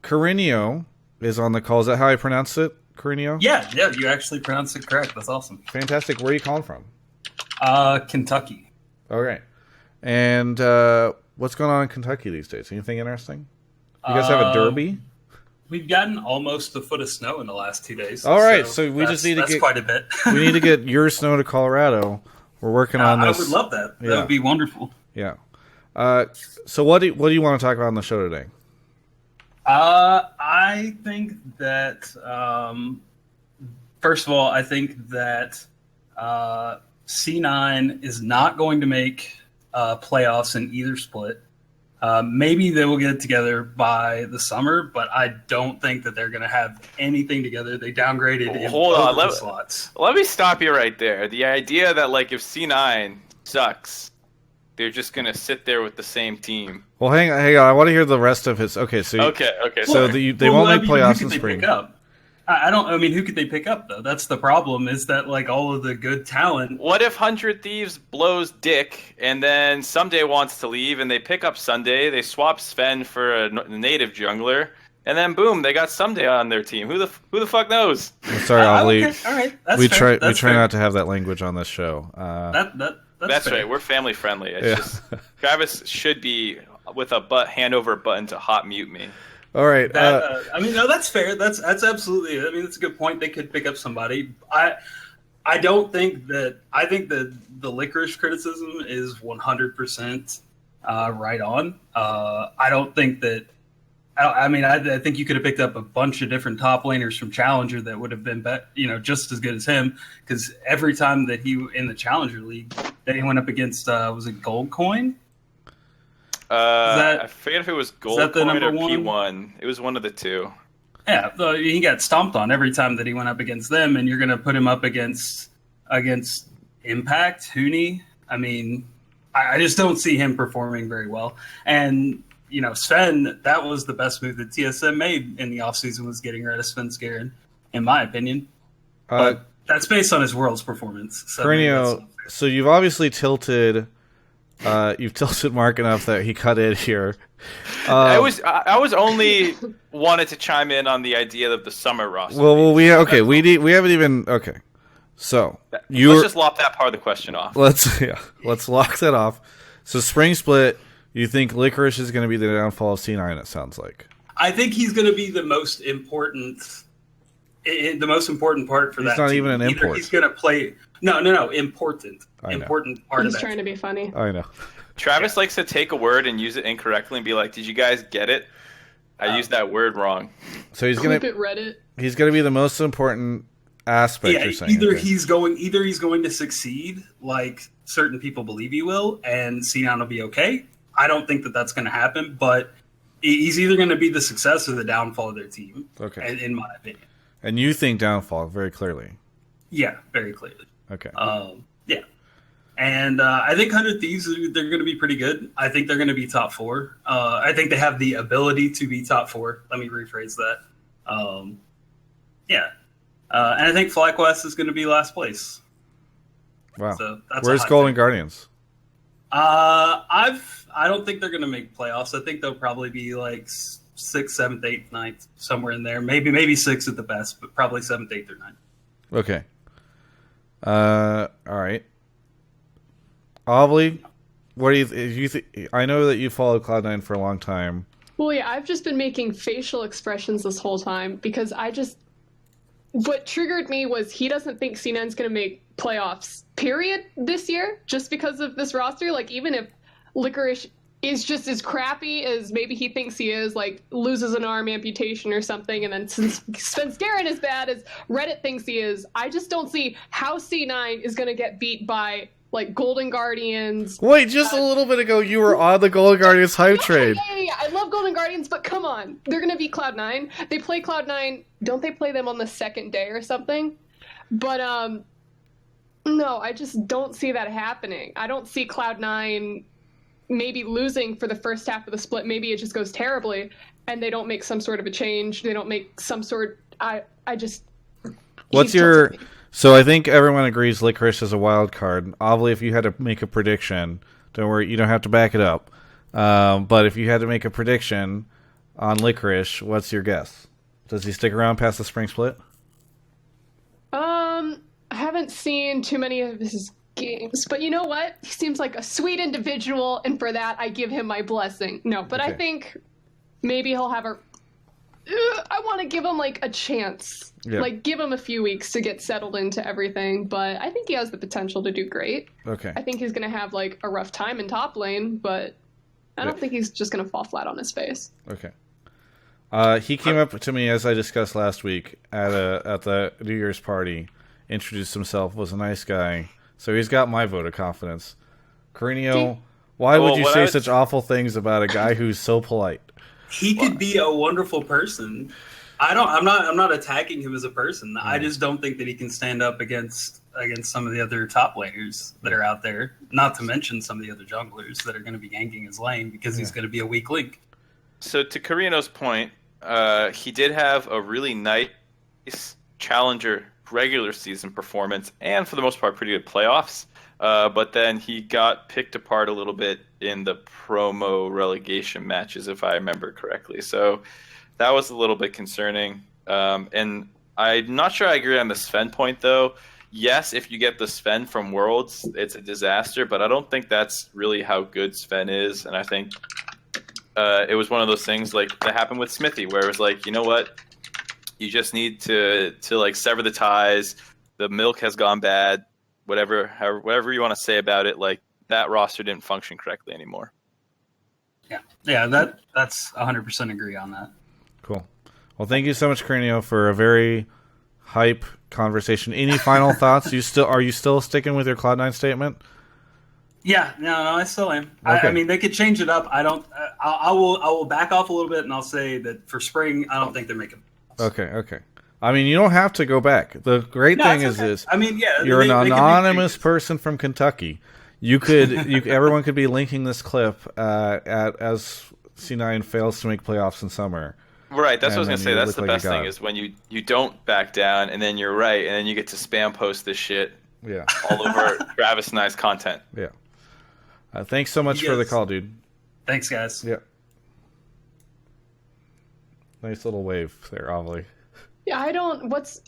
Carino is on the call. Is that how I pronounce it, Carino? Yeah, you actually pronounced it correct. That's awesome. Fantastic. Where are you calling from? Kentucky. Okay. And what's going on in Kentucky these days? Anything interesting? You guys have a derby? We've gotten almost a foot of snow in the last 2 days. All right, so we just need to get quite a bit. we need to get your snow to Colorado. We're working on this. I would love that. Yeah. That would be wonderful. Yeah. So what do you want to talk about on the show today? I think that first of all, I think that C9 is not going to make playoffs in either split. Maybe they will get together by the summer, but I don't think that they're going to have anything together. They downgraded in both the slots. Let me stop you right there. The idea that like if C9 sucks, they're just going to sit there with the same team. Well, hang on. I want to hear the rest of his. Okay. So they won't make playoffs in spring. I mean, who could they pick up though? That's the problem. Is that like all of the good talent? What if 100 Thieves blows dick and then Someday wants to leave and they pick up Sunday? They swap Sven for a native jungler, and then boom, they got Someday on their team. Who the fuck knows? Sorry, Ovilee. Okay. All right, that's we fair. try not to have that language on this show. That's right. We're family friendly. It's just Travis should be with a hand over button to hot mute me. All right. I mean, no, that's fair. That's absolutely. I mean, that's a good point. They could pick up somebody. I don't think that. I think that the Licorice criticism is 100% right on. I don't think that. I mean, I think you could have picked up a bunch of different top laners from Challenger that would have been, just as good as him. Because every time that he in the Challenger League, that he went up against, was it Gold Coin? I forget if it was Gold Coin or P1. One? It was one of the two. Yeah, he got stomped on every time that he went up against them, and you're going to put him up against Impact, Huni. I mean, I just don't see him performing very well. And, Sven, that was the best move that TSM made in the offseason, was getting rid of Sven Skaren, in my opinion. But that's based on his Worlds performance. So you've obviously tilted... you've tilted Mark enough that he cut in here. I was only wanted to chime in on the idea of the summer roster. We haven't even okay. So let's just lop that part of the question off. Let's lock that off. So spring split, you think Licorice is going to be the downfall of C9? It sounds like. I think he's going to be the most important part for that. He's not team. even an import. Either he's going to play. No, important part of that. He's trying to be funny. I know. Travis likes to take a word and use it incorrectly and be like, "Did you guys get it? I used that word wrong." So he's going to Reddit. He's going to be the most important aspect. Yeah, you're saying. Either he's going to succeed like certain people believe he will, and C9 will be okay. I don't think that that's going to happen, but he's either going to be the success or the downfall of their team. Okay, in my opinion. And you think downfall very clearly. Yeah, very clearly. Okay. Yeah. And I think 100 Thieves, they're going to be pretty good. I think they're going to be top 4. I think they have the ability to be top 4. Let me rephrase that. Yeah. And I think FlyQuest is going to be last place. Wow. So that's Where's Golden Guardians? I don't think they're going to make playoffs. I think they'll probably be like 6th, 7th, 8th, 9th, somewhere in there. Maybe 6th at the best, but probably 7th, 8th, or 9th. Okay. All right. Ovilee, what do you think? I know that you followed Cloud9 for a long time. Well, yeah, I've just been making facial expressions this whole time because what triggered me was he doesn't think C9's going to make playoffs, period, this year, just because of this roster. Like, even if Licorice is just as crappy as maybe he thinks he is, like loses an arm amputation or something, and then since Sven Skaren as bad as Reddit thinks he is, I just don't see how C9 is going to get beat by like Golden Guardians. Wait, just a little bit ago you were on the Golden Guardians hype train. Yeah, I love Golden Guardians, but come on, they're going to beat Cloud9. They play Cloud9, don't they play them on the second day or something? But no, I just don't see that happening. I don't see Cloud9 maybe losing for the first half of the split. Maybe it just goes terribly and they don't make some sort of a change. They don't make some sort. So I think everyone agrees Licorice is a wild card. Ovilee, if you had to make a prediction, don't worry, you don't have to back it up. But if you had to make a prediction, on Licorice. What's your guess? Does he stick around past the spring split? I haven't seen too many of his games, but you know what? He seems like a sweet individual, and for that, I give him my blessing. No, but I think maybe he'll have a... I want to give him, like, a chance. Yeah. Like, give him a few weeks to get settled into everything, but I think he has the potential to do great. Okay. I think he's going to have, like, a rough time in top lane, but I don't think he's just going to fall flat on his face. Okay. He came up to me, as I discussed last week, at the New Year's party, introduced himself, was a nice guy, so he's got my vote of confidence. Carino, why would you say such awful things about a guy who's so polite? He could be a wonderful person. I'm not attacking him as a person. I just don't think that he can stand up against some of the other top laners that are out there. Not to mention some of the other junglers that are going to be ganking his lane because he's going to be a weak link. So to Carino's point, he did have a really nice challenger regular season performance, and for the most part, pretty good playoffs. But then he got picked apart a little bit in the promo relegation matches, if I remember correctly. So that was a little bit concerning. And I'm not sure I agree on the Sven point, though. Yes, if you get the Sven from Worlds, it's a disaster, but I don't think that's really how good Sven is. And I think it was one of those things like that happened with Smithy, where it was like, you know what? You just need to like sever the ties. The milk has gone bad. Whatever you want to say about it, like that roster didn't function correctly anymore. Yeah, that's 100% agree on that. Cool. Well, thank you so much, Cranio, for a very hype conversation. Any final thoughts? Are you still sticking with your Cloud9 statement? Yeah, no, I still am. Okay. I mean, they could change it up. I will back off a little bit, and I'll say that for spring, I don't think they're making. Okay. I mean, you don't have to go back. The great thing is this. I mean, yeah, you're an anonymous person from Kentucky. Everyone could be linking this clip as C9 fails to make playoffs in summer. Right, that's what I was going to say. That's the best thing is when you don't back down, and then you're right, and then you get to spam post this shit all over Travis and I's content. Yeah. Thanks so much for the call, dude. Thanks, guys. Yeah. Nice little wave there, Ovilee. Yeah, it's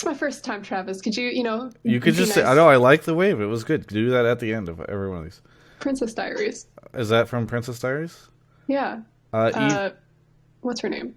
my first time, Travis. Could you could just say, I know, I like the wave. It was good. Do that at the end of every one of these. Princess Diaries. Is that from Princess Diaries? Yeah. What's her name?